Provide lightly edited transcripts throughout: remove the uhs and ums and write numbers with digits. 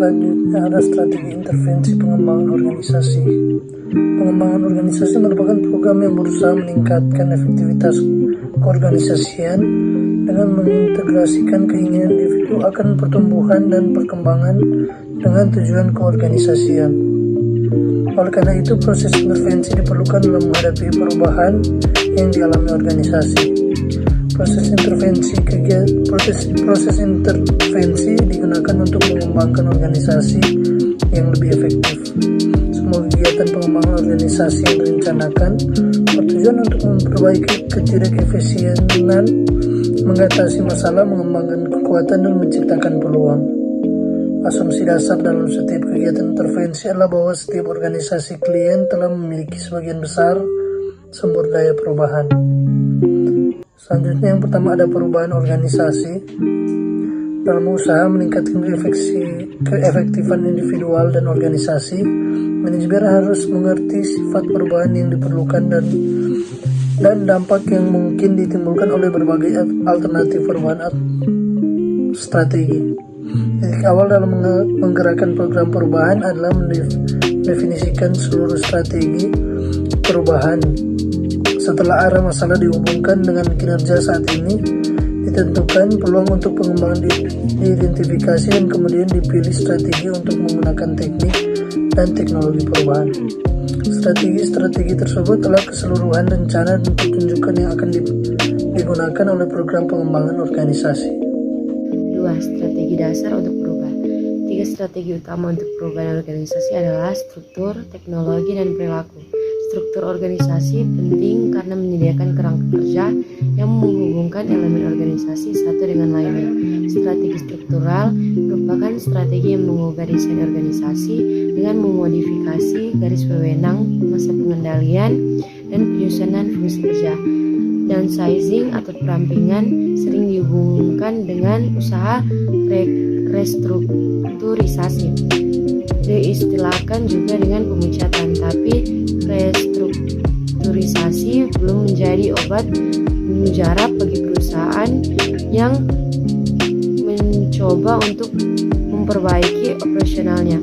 Selanjutnya ada strategi intervensi pengembangan organisasi. Pengembangan organisasi merupakan program yang berusaha meningkatkan efektivitas keorganisasian dengan mengintegrasikan keinginan individu akan pertumbuhan dan perkembangan dengan tujuan keorganisasian. Oleh karena itu, proses intervensi diperlukan dalam menghadapi perubahan yang dialami organisasi. Proses intervensi digunakan untuk mengembangkan organisasi yang lebih efektif. Semua kegiatan pengembangan organisasi yang direncanakan bertujuan untuk memperbaiki ketidakefisienan, mengatasi masalah, mengembangkan kekuatan, dan menciptakan peluang. Asumsi dasar dalam setiap kegiatan intervensi adalah bahwa setiap organisasi klien telah memiliki sebagian besar sumber daya perubahan. Selanjutnya yang pertama ada perubahan organisasi. Dalam usaha meningkatkan keefektifan individual dan organisasi, manajemen harus mengerti sifat perubahan yang diperlukan dan dampak yang mungkin ditimbulkan oleh berbagai alternatif perubahan strategi. Titik awal dalam menggerakkan program perubahan adalah mendefinisikan seluruh strategi perubahan. Setelah arah masalah dihubungkan dengan kinerja saat ini, ditentukan peluang untuk pengembangan diidentifikasi dan kemudian dipilih strategi untuk menggunakan teknik dan teknologi perubahan. Strategi tersebut adalah keseluruhan rencana dan pertunjukan yang akan digunakan oleh program pengembangan organisasi. 2. Strategi dasar untuk berubah. 3 strategi utama untuk perubahan organisasi adalah struktur, teknologi, dan perilaku. Struktur organisasi penting karena menyediakan kerangka kerja yang menghubungkan elemen organisasi satu dengan lainnya. Strategi struktural merupakan strategi yang mengubah desain organisasi dengan memodifikasi garis wewenang, masa pengendalian, dan penyusunan fungsi kerja. Downsizing atau perampingan sering dihubungkan dengan usaha restrukturisasi. Diistilahkan juga dengan pemecatan, tapi restrukturisasi belum menjadi obat mujarab bagi perusahaan yang mencoba untuk memperbaiki operasionalnya.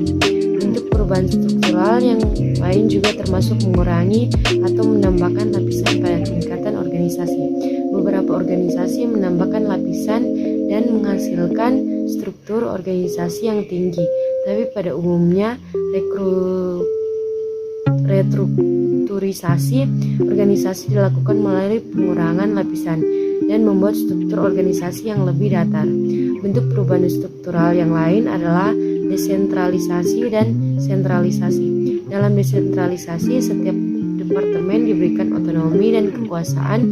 Bentuk perubahan struktural yang lain juga termasuk mengurangi atau menambahkan lapisan pada tingkatan organisasi. Beberapa organisasi menambahkan lapisan dan menghasilkan struktur organisasi yang tinggi, tapi pada umumnya restrukturisasi organisasi dilakukan melalui pengurangan lapisan dan membuat struktur organisasi yang lebih datar. Bentuk perubahan struktural yang lain adalah desentralisasi dan sentralisasi. Dalam desentralisasi, setiap departemen diberikan otonomi dan kekuasaan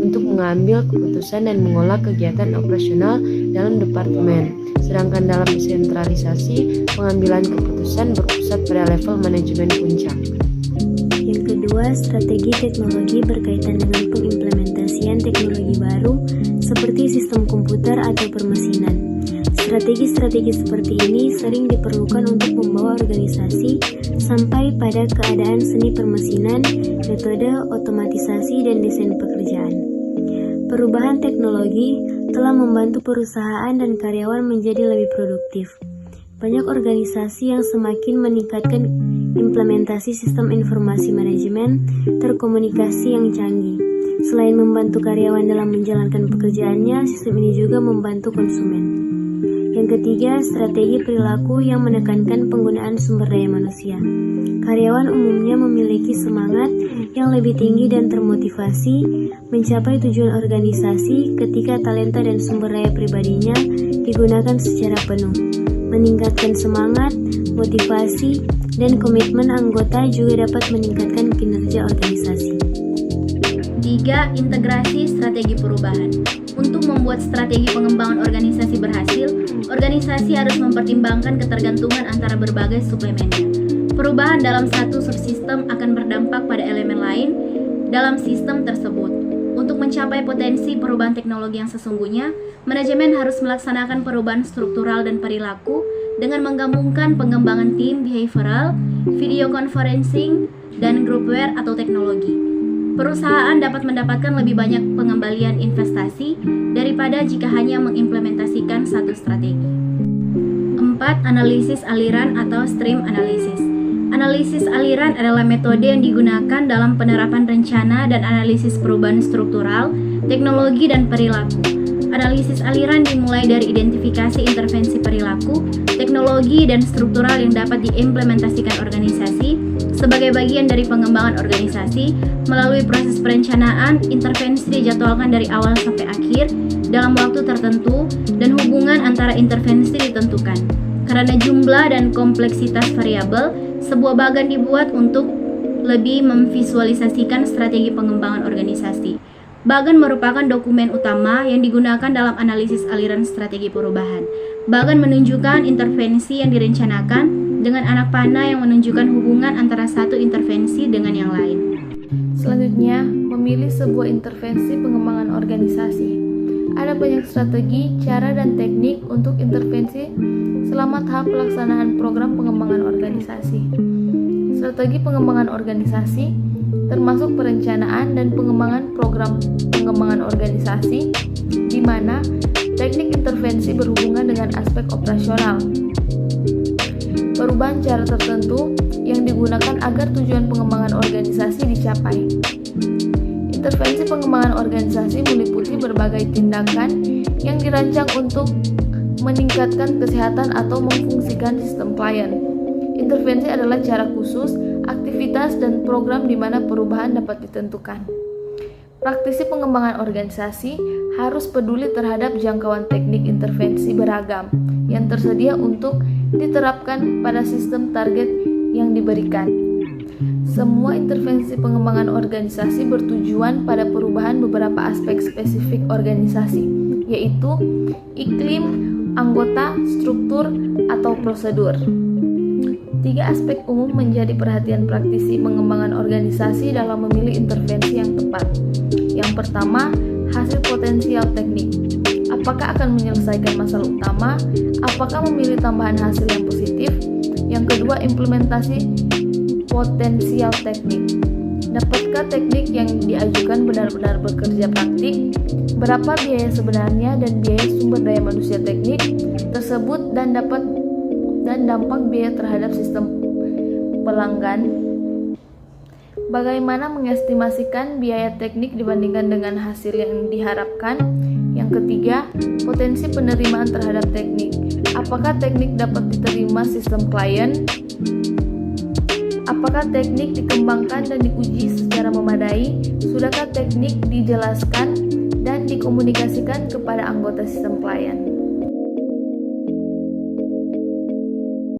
untuk mengambil keputusan dan mengolah kegiatan operasional dalam departemen. Sedangkan dalam desentralisasi, pengambilan keputusan berpusat pada level manajemen puncak. Yang kedua, strategi teknologi berkaitan dengan pengimplementasian teknologi baru seperti sistem komputer atau permesinan. Strategi-strategi seperti ini sering diperlukan untuk membawa organisasi sampai pada keadaan seni permesinan, metode otomatisasi, dan desain pekerjaan. Perubahan teknologi telah membantu perusahaan dan karyawan menjadi lebih produktif. Banyak organisasi yang semakin meningkatkan implementasi sistem informasi manajemen terkomunikasi yang canggih. Selain membantu karyawan dalam menjalankan pekerjaannya, sistem ini juga membantu konsumen. Yang ketiga, strategi perilaku yang menekankan penggunaan sumber daya manusia. Karyawan umumnya memiliki semangat yang lebih tinggi dan termotivasi mencapai tujuan organisasi ketika talenta dan sumber daya pribadinya digunakan secara penuh. Meningkatkan semangat, motivasi, dan komitmen anggota juga dapat meningkatkan kinerja organisasi. 3. Integrasi strategi perubahan. Untuk membuat strategi pengembangan organisasi berhasil, organisasi harus mempertimbangkan ketergantungan antara berbagai suplemennya. Perubahan dalam satu subsistem akan berdampak pada elemen lain dalam sistem tersebut. Untuk mencapai potensi perubahan teknologi yang sesungguhnya, manajemen harus melaksanakan perubahan struktural dan perilaku dengan menggabungkan pengembangan tim behavioral, video conferencing, dan groupware atau teknologi. Perusahaan dapat mendapatkan lebih banyak pengembalian investasi daripada jika hanya mengimplementasikan satu strategi. 4. keempat, analisis aliran atau stream analysis. Analisis aliran adalah metode yang digunakan dalam penerapan rencana dan analisis perubahan struktural, teknologi, dan perilaku. Analisis aliran dimulai dari identifikasi intervensi perilaku, teknologi, dan struktural yang dapat diimplementasikan organisasi sebagai bagian dari pengembangan organisasi. Melalui proses perencanaan, intervensi dijadwalkan dari awal sampai akhir dalam waktu tertentu dan hubungan antara intervensi ditentukan. Karena jumlah dan kompleksitas variabel, sebuah bagan dibuat untuk lebih memvisualisasikan strategi pengembangan organisasi. Bagan merupakan dokumen utama yang digunakan dalam analisis aliran strategi perubahan. Bagan menunjukkan intervensi yang direncanakan dengan anak panah yang menunjukkan hubungan antara satu intervensi dengan yang lain. Selanjutnya, memilih sebuah intervensi pengembangan organisasi. Ada banyak strategi, cara, dan teknik untuk intervensi selama tahap pelaksanaan program pengembangan organisasi. Strategi pengembangan organisasi termasuk perencanaan dan pengembangan program pengembangan organisasi, di mana teknik intervensi berhubungan dengan aspek operasional. Perubahan cara tertentu yang digunakan agar tujuan pengembangan organisasi dicapai. Intervensi pengembangan organisasi meliputi berbagai tindakan yang dirancang untuk meningkatkan kesehatan atau memfungsikan sistem klien. Intervensi adalah cara khusus, aktivitas, dan program di mana perubahan dapat ditentukan. Praktisi pengembangan organisasi harus peduli terhadap jangkauan teknik intervensi beragam yang tersedia untuk diterapkan pada sistem target yang diberikan. Semua intervensi pengembangan organisasi bertujuan pada perubahan beberapa aspek spesifik organisasi, yaitu iklim, anggota, struktur, atau prosedur. 3 aspek umum menjadi perhatian praktisi pengembangan organisasi dalam memilih intervensi yang tepat. Yang pertama, hasil potensial teknik. Apakah akan menyelesaikan masalah utama? Apakah memilih tambahan hasil yang positif? Yang kedua, implementasi potensial teknik. Dapatkah teknik yang diajukan benar-benar bekerja praktik? Berapa biaya sebenarnya dan biaya sumber daya manusia teknik tersebut dan dampak biaya terhadap sistem pelanggan. Bagaimana mengestimasikan biaya teknik dibandingkan dengan hasil yang diharapkan? Yang ketiga, potensi penerimaan terhadap teknik. Apakah teknik dapat diterima sistem klien? Apakah teknik dikembangkan dan diuji secara memadai? Sudahkah teknik dijelaskan dan dikomunikasikan kepada anggota sistem klien?